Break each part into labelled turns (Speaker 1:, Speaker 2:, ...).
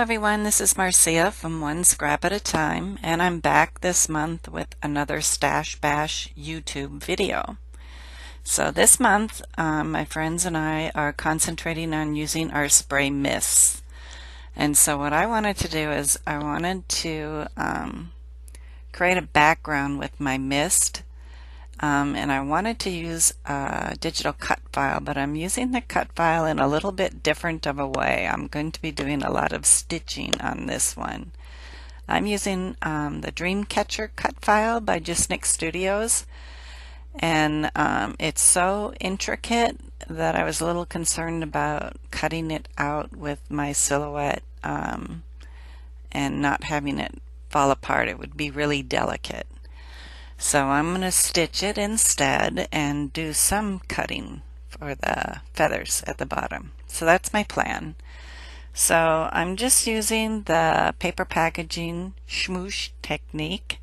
Speaker 1: everyone, this is Marcia from One Scrap at a Time, and I'm back this month with another Stash Bash YouTube video. So this month, my friends and I are concentrating on using our spray mists. And so what I wanted to do is I wanted to create a background with my mist, and I wanted to use a digital cut file, but I'm using the cut file in a little bit different of a way. I'm going to be doing a lot of stitching on this one. I'm using the Dreamcatcher cut file by JustNick Studios, and it's so intricate that I was a little concerned about cutting it out with my silhouette and not having it fall apart. It would be really delicate. So I'm going to stitch it instead and do some cutting for the feathers at the bottom. So that's my plan. So I'm just using the paper packaging smoosh technique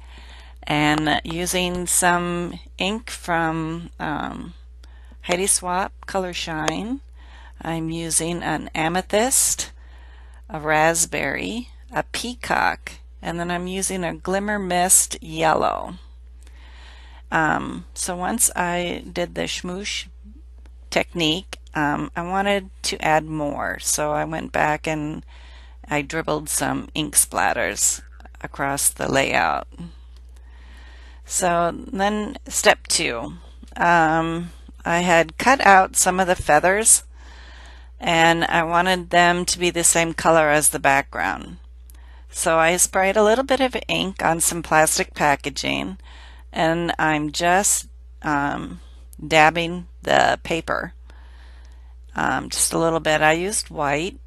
Speaker 1: and using some ink from Heidi Swapp Color Shine. I'm using an amethyst, a raspberry, a peacock, and then I'm using a glimmer mist yellow. So once I did the smoosh technique, I wanted to add more, so I went back and I dribbled some ink splatters across the layout. So then step 2, I had cut out some of the feathers and I wanted them to be the same color as the background. So I sprayed a little bit of ink on some plastic packaging, and I'm just dabbing the paper just a little bit. I used white,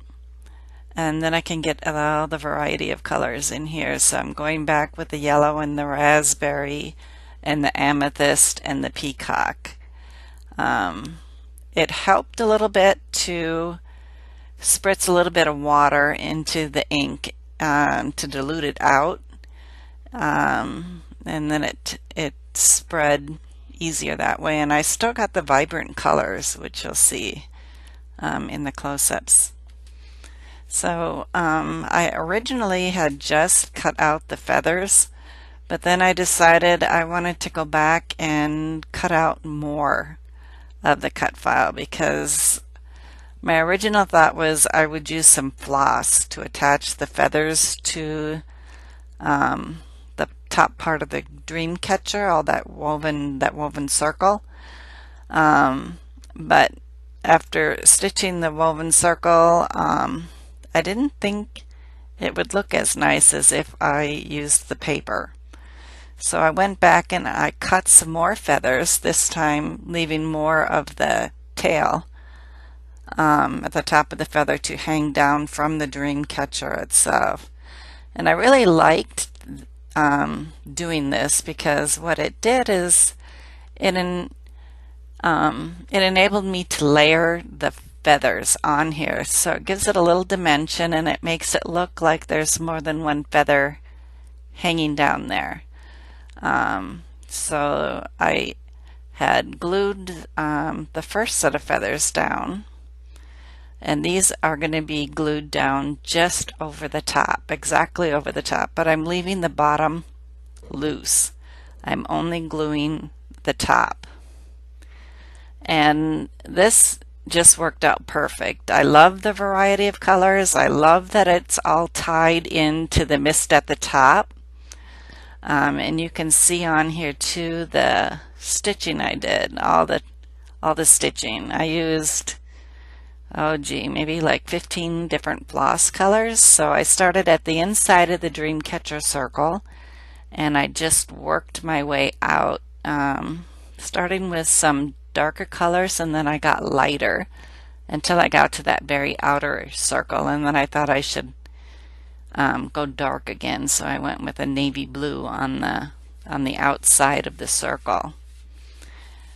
Speaker 1: and then I can get all the variety of colors in here. So I'm going back with the yellow and the raspberry and the amethyst and the peacock. It helped a little bit to spritz a little bit of water into the ink to dilute it out. And then it spread easier that way, and I still got the vibrant colors, which you'll see in the close-ups. So I originally had just cut out the feathers, but then I decided I wanted to go back and cut out more of the cut file, because my original thought was I would use some floss to attach the feathers to the top part of the Dreamcatcher, all that woven circle. But after stitching the woven circle, I didn't think it would look as nice as if I used the paper. So I went back and I cut some more feathers, this time leaving more of the tail at the top of the feather to hang down from the Dreamcatcher itself. And I really liked doing this, because what it did is it enabled me to layer the feathers on here, so it gives it a little dimension and it makes it look like there's more than one feather hanging down there. So I had glued the first set of feathers down, and these are going to be glued down just over the top, exactly over the top, but I'm leaving the bottom loose. I'm only gluing the top. And this just worked out perfect. I love the variety of colors. I love that it's all tied into the mist at the top. And you can see on here too the stitching I did, all the stitching. I used, maybe like 15 different floss colors. So I started at the inside of the Dreamcatcher circle, and I just worked my way out, starting with some darker colors, and then I got lighter until I got to that very outer circle, and then I thought I should go dark again, so I went with a navy blue on the outside of the circle.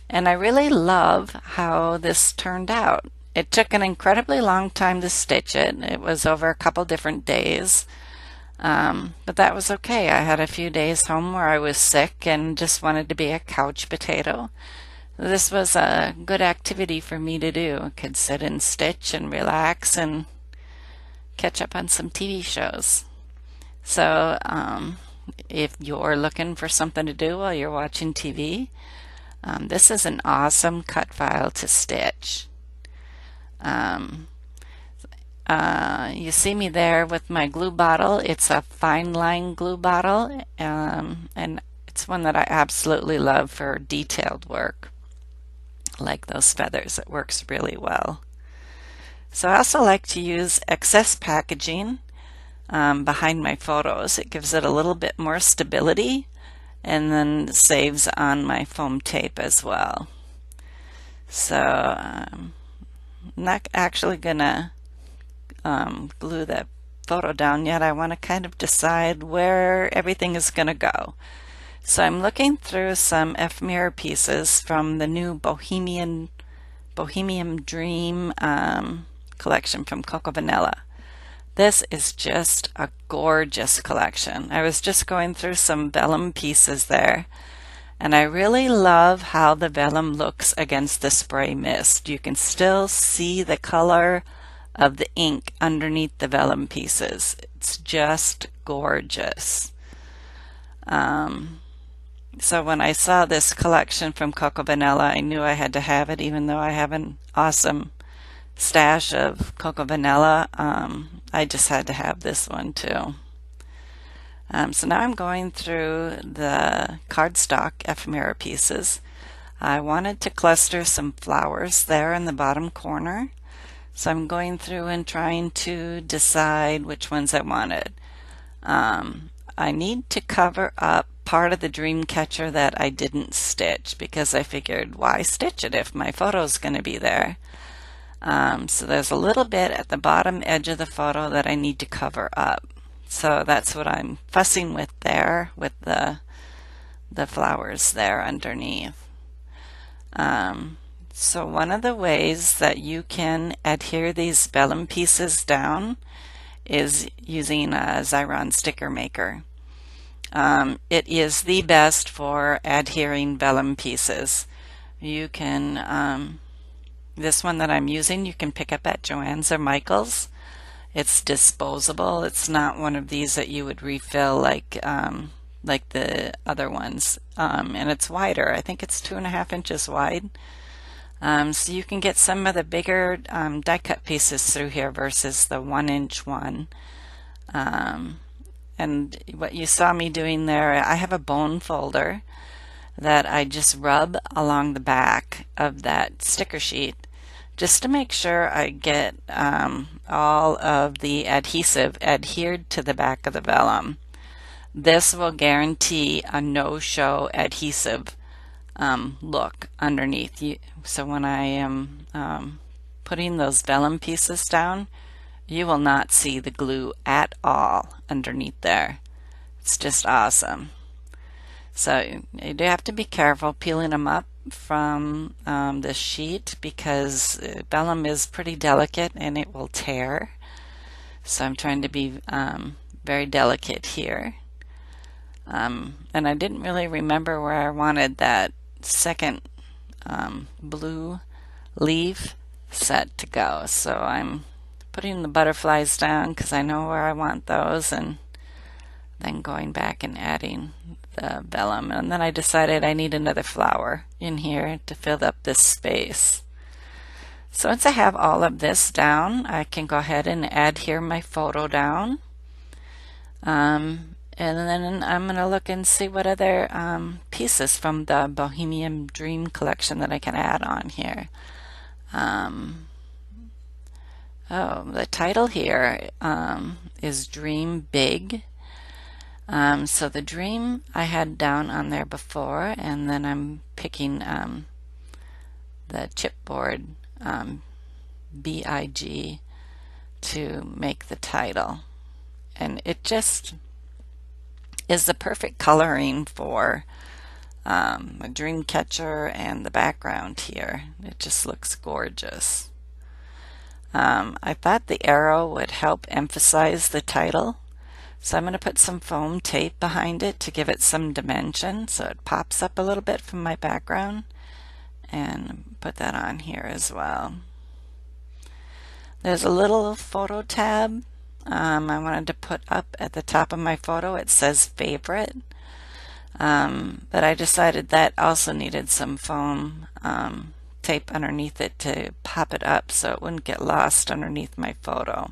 Speaker 1: And I really love how this turned out. It took an incredibly long time to stitch it. It was over a couple different days, but that was okay. I had a few days home where I was sick and just wanted to be a couch potato. This was a good activity for me to do. I could sit and stitch and relax and catch up on some TV shows. So if you're looking for something to do while you're watching TV, this is an awesome cut file to stitch. You see me there with my glue bottle. It's a fine line glue bottle, and it's one that I absolutely love for detailed work, like those feathers. It works really well. So I also like to use excess packaging behind my photos. It gives it a little bit more stability and then saves on my foam tape as well. So I'm not actually gonna glue that photo down yet. I want to kind of decide where everything is going to go. So I'm looking through some ephemera pieces from the new Bohemian Dream collection from Coco Vanilla. This is just a gorgeous collection. I was just going through some vellum pieces there, and I really love how the vellum looks against the spray mist. You can still see the color of the ink underneath the vellum pieces. It's just gorgeous. So when I saw this collection from Coco Vanilla, I knew I had to have it, even though I have an awesome stash of Coco Vanilla. I just had to have this one too. So now I'm going through the cardstock ephemera pieces. I wanted to cluster some flowers there in the bottom corner. So I'm going through and trying to decide which ones I wanted. I need to cover up part of the dream catcher that I didn't stitch, because I figured, why stitch it if my photo's going to be there? So there's a little bit at the bottom edge of the photo that I need to cover up. So that's what I'm fussing with there, with the flowers there underneath. So one of the ways that you can adhere these vellum pieces down is using a Xyron sticker maker. It is the best for adhering vellum pieces. You can, this one that I'm using, you can pick up at Joann's or Michael's. It's disposable. It's not one of these that you would refill like the other ones. And it's wider. I think it's 2.5 inches wide. So you can get some of the bigger die cut pieces through here versus the 1-inch one. And what you saw me doing there, I have a bone folder that I just rub along the back of that sticker sheet just to make sure I get all of the adhesive adhered to the back of the vellum. This will guarantee a no-show adhesive look underneath you. So when I am putting those vellum pieces down, you will not see the glue at all underneath there. It's just awesome. So you do have to be careful peeling them up from this sheet, because vellum is pretty delicate and it will tear. So I'm trying to be very delicate here. And I didn't really remember where I wanted that second blue leaf set to go. So I'm putting the butterflies down because I know where I want those, and then going back and adding the vellum. And then I decided I need another flower in here to fill up this space. So once I have all of this down, I can go ahead and adhere my photo down. And then I'm going to look and see what other pieces from the Bohemian Dream collection that I can add on here. Oh, the title here is Dream Big. So the dream I had down on there before, and then I'm picking the chipboard BIG to make the title. And it just is the perfect coloring for a dream catcher and the background here. It just looks gorgeous. I thought the arrow would help emphasize the title, so I'm going to put some foam tape behind it to give it some dimension so it pops up a little bit from my background, and put that on here as well. There's a little photo tab I wanted to put up at the top of my photo. It says favorite, but I decided that also needed some foam tape underneath it to pop it up so it wouldn't get lost underneath my photo.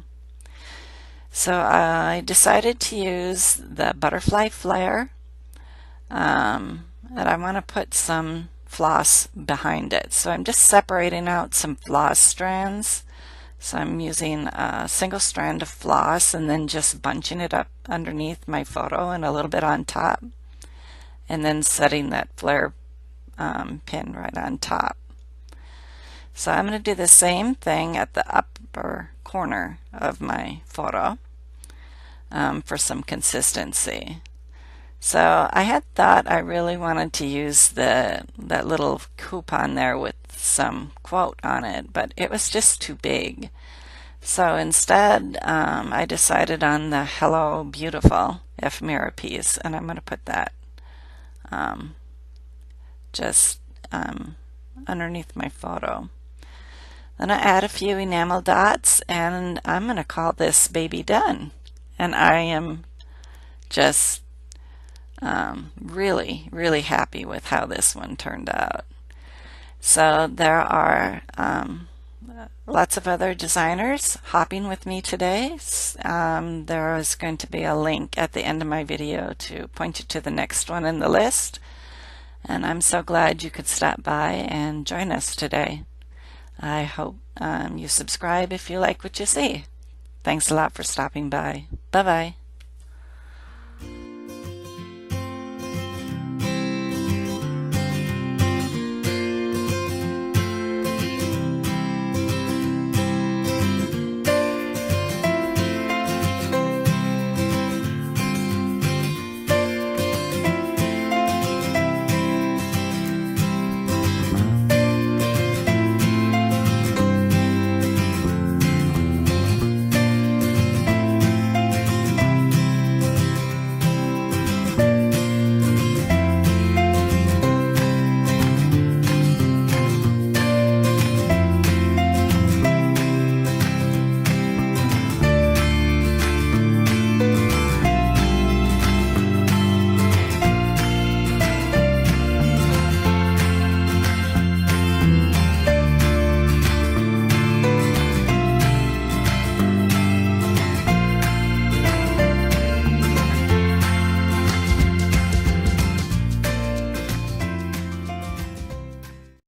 Speaker 1: So I decided to use the butterfly flare, and I want to put some floss behind it. So I'm just separating out some floss strands. So I'm using a single strand of floss and then just bunching it up underneath my photo and a little bit on top, and then setting that flare pin right on top. So I'm going to do the same thing at the upper corner of my photo for some consistency. So I had thought I really wanted to use that little coupon there with some quote on it, but it was just too big. So instead, I decided on the Hello Beautiful ephemera piece, and I'm going to put that just underneath my photo. Then I add a few enamel dots, and I'm going to call this baby done. And I am just really, really happy with how this one turned out. So there are lots of other designers hopping with me today. There is going to be a link at the end of my video to point you to the next one in the list. And I'm so glad you could stop by and join us today. I hope you subscribe if you like what you see. Thanks a lot for stopping by. Bye-bye.